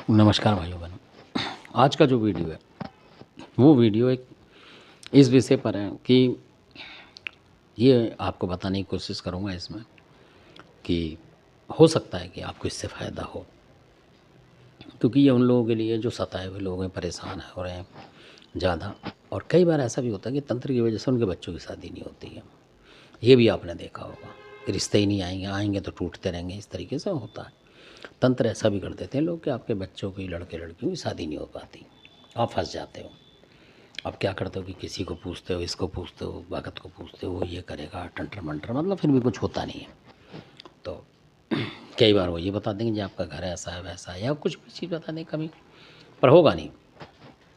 नमस्कार भाइयों बहनों। आज का जो वीडियो है वो वीडियो एक इस विषय पर है कि ये आपको बताने की कोशिश करूँगा इसमें कि हो सकता है कि आपको इससे फ़ायदा हो, क्योंकि ये उन लोगों के लिए जो सताए हुए लोग हैं, परेशान हो रहे हैं ज़्यादा। और कई बार ऐसा भी होता है कि तंत्र की वजह से उनके बच्चों की शादी नहीं होती है। ये भी आपने देखा होगा, रिश्ते ही नहीं आएंगे, आएंगे तो टूटते रहेंगे, इस तरीके से होता है। तंत्र ऐसा भी कर देते हैं लोग कि आपके बच्चों की, लड़के लड़कियों की शादी नहीं हो पाती, आप फंस जाते हो। अब क्या करते हो कि किसी को पूछते हो, इसको पूछते हो, भगत को पूछते हो, वो ये करेगा टंटर मंटर, मतलब फिर भी कुछ होता नहीं है। तो कई बार वो ये बता देंगे जी आपका घर ऐसा है वैसा है, या कुछ भी चीज़ बता दें कभी, पर होगा नहीं।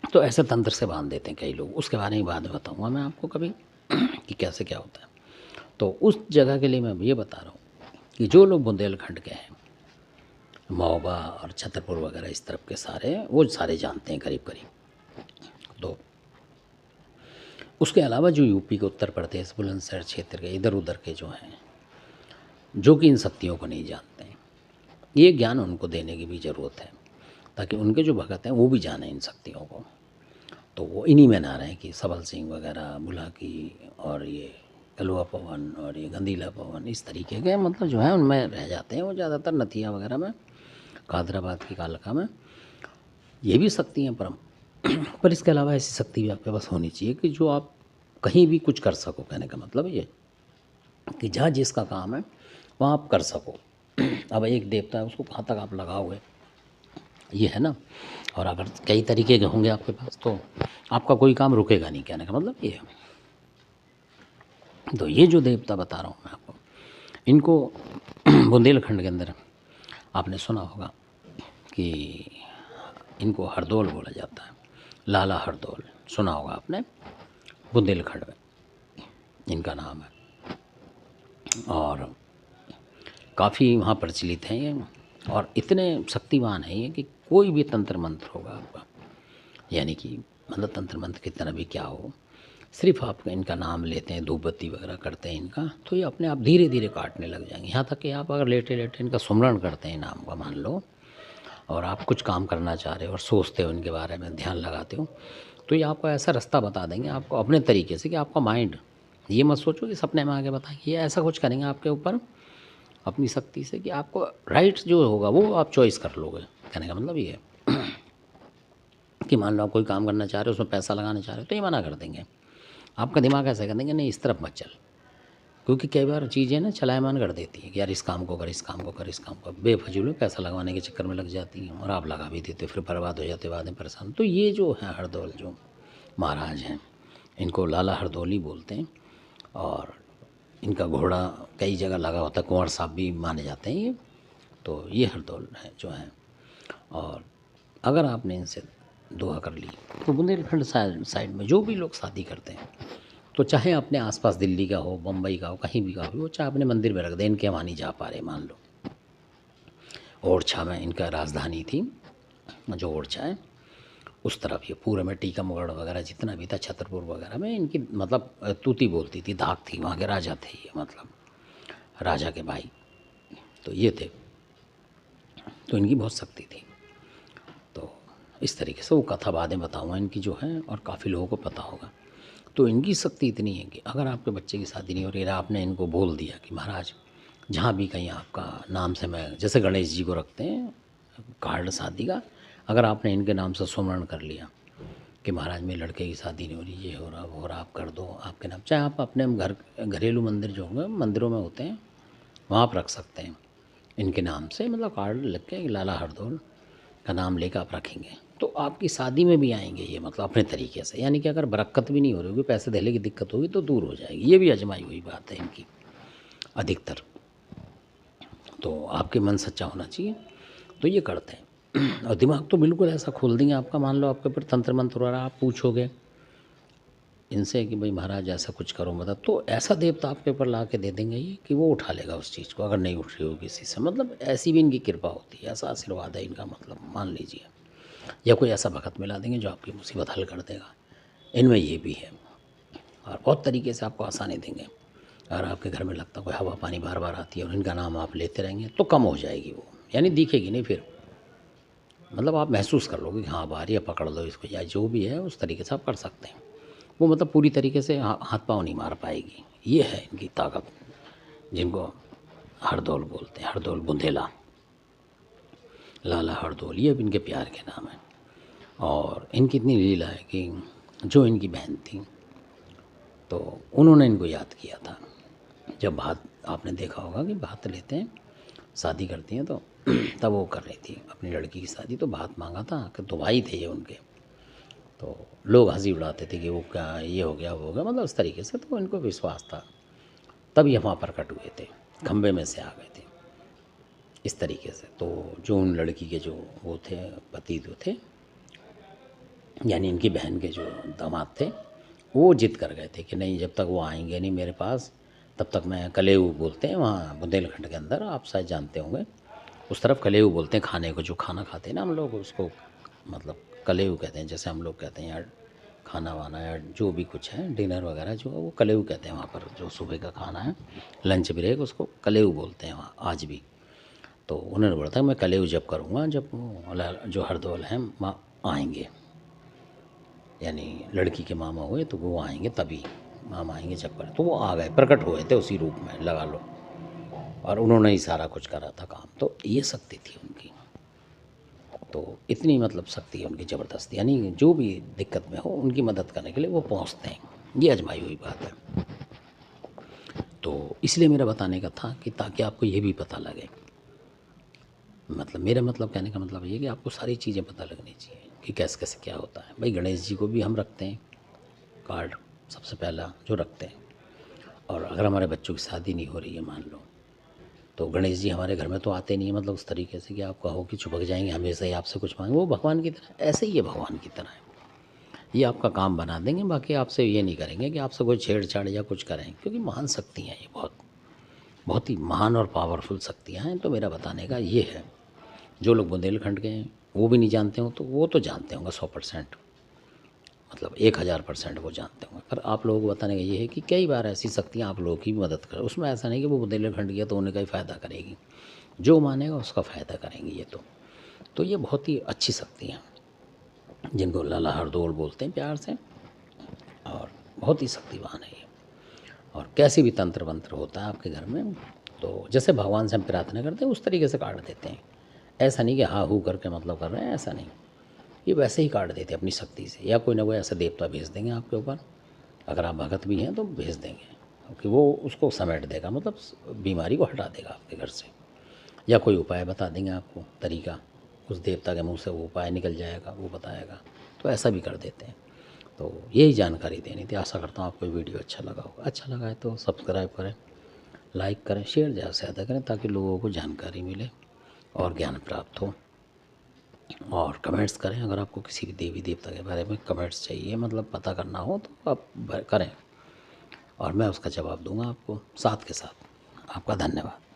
तो ऐसे तंत्र से बांध देते हैं कई लोग, उसके बारे में बाद में बताऊँगा मैं आपको कभी कि कैसे क्या होता है। तो उस जगह के लिए मैं ये बता रहा हूँ कि जो लोग बुंदेलखंड के हैं, महोबा और छतरपुर वगैरह इस तरफ के सारे, वो सारे जानते हैं करीब करीब। तो उसके अलावा जो यूपी के, उत्तर प्रदेश, बुलंदशहर क्षेत्र के इधर उधर के जो हैं, जो कि इन शक्तियों को नहीं जानते हैं, ये ज्ञान उनको देने की भी ज़रूरत है, ताकि उनके जो भगत हैं वो भी जानें इन शक्तियों को। तो वो इन्हीं में ना रहें कि सबल सिंह वगैरह, बुलाकी और ये कलवा पवन और ये गंदीला पवन, इस तरीके के मतलब जो है उनमें रह जाते हैं वो ज़्यादातर, नथिया वगैरह में, कादराबाद की कालका में। ये भी शक्ति हैं परम पर इसके अलावा ऐसी शक्ति भी आपके पास होनी चाहिए कि जो आप कहीं भी कुछ कर सको। कहने का मतलब ये कि जहाँ जिसका काम है वहाँ आप कर सको। अब एक देवता है, उसको कहाँ तक आप लगाओगे, ये है ना। और अगर कई तरीके के होंगे आपके पास तो आपका कोई काम रुकेगा नहीं, कहने का मतलब ये है। तो ये जो देवता बता रहा हूँ मैं आपको, इनको बुंदेलखंड के अंदर आपने सुना होगा कि इनको हरदौल बोला जाता है, लाला हरदौल, सुना होगा आपने, बुंदेलखंड में इनका नाम है। और काफ़ी वहाँ प्रचलित हैं ये, और इतने शक्तिमान हैं ये कि कोई भी तंत्र मंत्र होगा आपका, यानी कि मतलब तंत्र मंत्र की तरह भी क्या हो, सिर्फ आप इनका नाम लेते हैं, धूप बत्ती वगैरह करते हैं इनका, तो ये अपने आप धीरे धीरे काटने लग जाएंगे। यहाँ तक कि आप अगर लेटे लेटे इनका सुमरण करते हैं नाम का, मान लो, और आप कुछ काम करना चाह रहे हो और सोचते हो इनके बारे में, ध्यान लगाते हो, तो ये आपको ऐसा रास्ता बता देंगे आपको अपने तरीके से कि आपका माइंड, ये मत सोचो कि सपने में आके बताएंगे, ये ऐसा कुछ करेंगे आपके ऊपर अपनी शक्ति से कि आपको राइट जो होगा वो आप चॉइस कर लोगे। कहने का मतलब ये है कि मान लो आप कोई काम करना चाह रहे हो, उसमें पैसा लगाना चाह रहे हो, तो ये मना कर देंगे। आपका दिमाग ऐसा कर देंगे, नहीं इस तरफ मत चल, क्योंकि कई बार चीज़ें ना चलायमान कर देती है कि यार इस काम को कर, इस काम को कर, इस काम को, बेफजूल में पैसा लगवाने के चक्कर में लग जाती हैं, और आप लगा भी देते हो, फिर बर्बाद हो जाते, बाद में परेशान। तो ये जो है हरदौल जो महाराज हैं, इनको लाला हरदौली बोलते हैं। और इनका घोड़ा कई जगह लगा होता है, कुंवर साहब भी माने जाते हैं ये। तो ये हरदौल है जो है। और अगर आपने इनसे दुआ कर ली तो बुंदेलखंड साइड में जो भी लोग शादी करते हैं, तो चाहे अपने आसपास दिल्ली का हो, बम्बई का हो, कहीं भी का हो, वो चाहे अपने मंदिर में रख दें, इनके वहाँ नहीं जा पा रहे, मान लो ओरछा में इनका राजधानी थी, जो ओरछा है उस तरफ, ये पूरे में टीकमगढ़ वगैरह जितना भी था, छतरपुर वगैरह में इनकी मतलब तूती बोलती थी, धाक थी, वहाँ के राजा थे ये, मतलब राजा के भाई तो ये थे। तो इनकी बहुत शक्ति थी। तो इस तरीके से वो कथा बाद में बताऊँगा इनकी जो है, और काफ़ी लोगों को पता होगा। तो इनकी शक्ति इतनी है कि अगर आपके बच्चे की शादी नहीं हो रही है, आपने इनको बोल दिया कि महाराज जहाँ भी कहीं आपका नाम से, मैं जैसे गणेश जी को रखते हैं कार्ड शादी का, अगर आपने इनके नाम से सुमरण कर लिया कि महाराज मेरे लड़के की शादी नहीं हो रही, ये हो रहा वो हो रहा, आप कर दो आपके नाम, चाहे आप अपने घरेलू मंदिर जो होंगे, मंदिरों में होते हैं, वहाँ आप रख सकते हैं इनके नाम से, मतलब कार्ड लिख के लाला हरदौल का नाम लेकर आप रखेंगे, तो आपकी शादी में भी आएंगे ये, मतलब अपने तरीके से। यानी कि अगर बरक्कत भी नहीं हो रही होगी, पैसे धेले की दिक्कत होगी, तो दूर हो जाएगी। ये भी आजमाई हुई बात है इनकी अधिकतर। तो आपके मन सच्चा होना चाहिए, तो ये करते हैं। और दिमाग तो बिल्कुल ऐसा खोल देंगे आपका, मान लो आपके ऊपर तंत्र मंत्र हो रहा है, आप पूछोगे इनसे कि भाई महाराज ऐसा कुछ करो मदद, तो ऐसा देवता आपके ऊपर ला के दे देंगे ये कि वो उठा लेगा उस चीज़ को, अगर नहीं उठ रही होगी किसी से, मतलब ऐसी भी इनकी कृपा होती है, ऐसा आशीर्वाद है इनका, मतलब मान लीजिए। या कोई ऐसा भगत मिला देंगे जो आपकी मुसीबत हल कर देगा, इनमें ये भी है। और बहुत तरीके से आपको आसानी देंगे। अगर आपके घर में लगता कोई हवा पानी बार बार आती है और इनका नाम आप लेते रहेंगे तो कम हो जाएगी वो, यानी दिखेगी नहीं फिर, मतलब आप महसूस कर लोगे कि हाँ बाहर, या पकड़ लो इसको, या जो भी है उस तरीके से आप कर सकते हैं। वो मतलब पूरी तरीके से हाथ पाँव नहीं मार पाएगी। ये है इनकी ताकत, जिनको हरदौल बोलते हैं, हरदौल, बुंदेला, लाला हरदौल, ये भी इनके प्यार के नाम है। और इनकी इतनी लीला है कि जो इनकी बहन थी तो उन्होंने इनको याद किया था। जब भात, आपने देखा होगा कि भात लेते हैं, शादी करती हैं तो तब वो कर रही थी अपनी लड़की की शादी, तो भात मांगा था कि तो भाई थे ये उनके, तो लोग हंसी उड़ाते थे कि वो क्या ये हो गया वो हो गया, मतलब उस तरीके से। तो इनको विश्वास था, तब ये वहाँ प्रकट हुए थे, खम्भे में से आ गए थे इस तरीके से। तो जो उन लड़की के जो वो थे, पति जो थे, यानी इनकी बहन के जो दामाद थे, वो जिद कर गए थे कि नहीं, जब तक वो आएंगे नहीं मेरे पास तब तक मैं, कलेऊ बोलते हैं वहाँ बुंदेलखंड के अंदर, आप शायद जानते होंगे, उस तरफ कलेऊ बोलते हैं खाने को, जो खाना खाते हैं ना हम लोग उसको, मतलब कलेऊ कहते हैं। जैसे हम लोग कहते हैं यार खाना वाना, या जो भी कुछ है डिनर वगैरह जो है, वो कलेऊ कहते हैं वहाँ पर। जो सुबह का खाना है, लंच ब्रेक, उसको कलेऊ बोलते हैं वहाँ आज भी। तो उन्होंने बोला था मैं कलेऊ जब करूँगा जब जो हरदौल हैं आएंगे, यानी लड़की के मामा हुए तो वो आएंगे, तभी मामा आएंगे जब करें। तो वो आ गए, प्रकट हुए थे उसी रूप में, लगा लो, और उन्होंने ही सारा कुछ करा था काम। तो ये शक्ति थी उनकी, तो इतनी मतलब शक्ति है उनकी ज़बरदस्त, यानी जो भी दिक्कत में हो उनकी मदद करने के लिए वो पहुंचते हैं। ये आजमाई हुई बात है। तो इसलिए मेरा बताने का था कि ताकि आपको ये भी पता लगे, मतलब मेरा मतलब कहने का मतलब ये है कि आपको सारी चीज़ें पता लगनी चाहिए कि कैसे कैसे क्या होता है। भाई गणेश जी को भी हम रखते हैं कार्ड, सबसे पहला जो रखते हैं। और अगर हमारे बच्चों की शादी नहीं हो रही है मान लो, तो गणेश जी हमारे घर में तो आते नहीं है, मतलब उस तरीके से कि आप कहो कि चिपक जाएंगे हमेशा ही आपसे कुछ मांगे। वो भगवान की तरह, ऐसे ही ये भगवान की तरह है, ये आपका काम बना देंगे। बाकी आपसे ये नहीं करेंगे कि आपसे कोई छेड़छाड़ या कुछ करें, क्योंकि महान शक्तियाँ ये बहुत बहुत ही महान और पावरफुल शक्तियाँ हैं। तो मेरा बताने का ये है, जो लोग बुंदेलखंड के हैं वो भी नहीं जानते हो तो वो तो जानते होंगे 100%, मतलब 1000% वो जानते होंगे। पर आप लोगों को बताने का ये है कि कई बार ऐसी शक्तियाँ आप लोगों की भी मदद करें। उसमें ऐसा नहीं कि वो बुंदेलखंड गया तो उन्हें का ही फ़ायदा करेगी, जो मानेगा उसका फ़ायदा करेंगी ये तो ये बहुत ही अच्छी शक्तियाँ, जिनको लाला हरदौल बोलते हैं प्यार से, और बहुत ही शक्तिवान है ये। और कैसी भी तंत्र वंत्र होता है आपके घर में, तो जैसे भगवान से हम प्रार्थना करते हैं उस तरीके से काट देते हैं। ऐसा नहीं कि हाँ हू करके मतलब कर रहे हैं, ऐसा नहीं, ये वैसे ही काट देते हैं अपनी शक्ति से। या कोई ना कोई ऐसा देवता भेज देंगे आपके ऊपर, अगर आप भगत भी हैं तो भेज देंगे कि वो उसको समेट देगा, मतलब बीमारी को हटा देगा आपके घर से। या कोई उपाय बता देंगे आपको, तरीका, उस देवता के मुंह से वो उपाय निकल जाएगा, वो बताएगा। तो ऐसा भी कर देते हैं। तो यही जानकारी देनी थी। आशा करता हूँ आपको वीडियो अच्छा लगा होगा। अच्छा लगा है तो सब्सक्राइब करें, लाइक करें, शेयर ज़्यादा से ज़्यादा करें, ताकि लोगों को जानकारी मिले और ज्ञान प्राप्त हो। और कमेंट्स करें, अगर आपको किसी भी देवी देवता के बारे में कमेंट्स चाहिए, मतलब पता करना हो तो आप करें, और मैं उसका जवाब दूंगा आपको साथ के साथ। आपका धन्यवाद।